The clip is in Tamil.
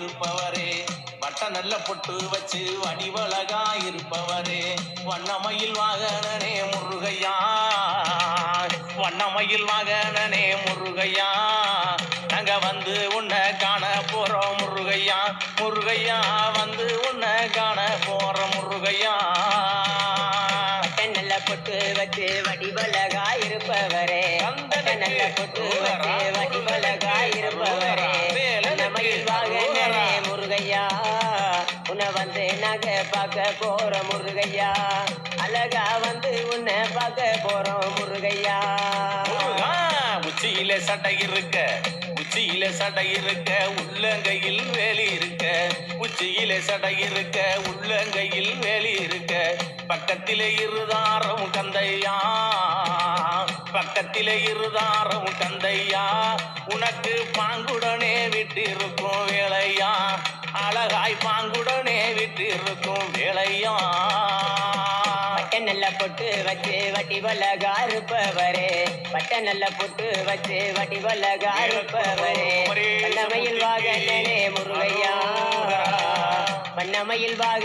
இருப்பவரே வட்ட நல்ல பொட்டு வச்சு வடிவழகா இருப்பவரே வண்ணமயில் வாகனனே முருகையா வண்ணமயில் வாகனனே முருகையா நாங்க வந்து உன்னை காண போறோம் முருகையா முருகையா வந்து உன்னை காண போறோம் முருகையா நல்ல பொட்டு வச்சு வடிவழகா இருப்பவரே நல்ல பொட்டு வச்சு வடிவழகா இருப்பவரே வண்ணமயில் வாகனனே முருகையா உன்னை வந்து நாங்க பார்க்க போறோம் முருகையா அழகா வந்து உன்னை பார்க்க போறோம் முருகையா உச்சியில சட்டை இருக்க உச்சியில சடை இருக்க உள்ளங்கையில் வேலி இருக்க உச்சியில சடை இருக்க உள்ளங்கையில் வேலி இருக்க பக்கத்திலே இருதாரம் கந்தையா பக்கத்திலே இருதாரம் கந்தையா உனக்கு பாங்குடனே விட்டு இருக்கும் வேலையா அழகாய் பாங்குடனே விட்டு இருக்கும் வேலையா நல்ல பொட்டு வச்சு வடிவழகா இருப்பவரே பட்ட நல்ல பொட்டு வச்சு வடிவழகா இருப்பவரே வண்ணமயில் வாகனனே முருகையா வண்ணமயில் வாகனனே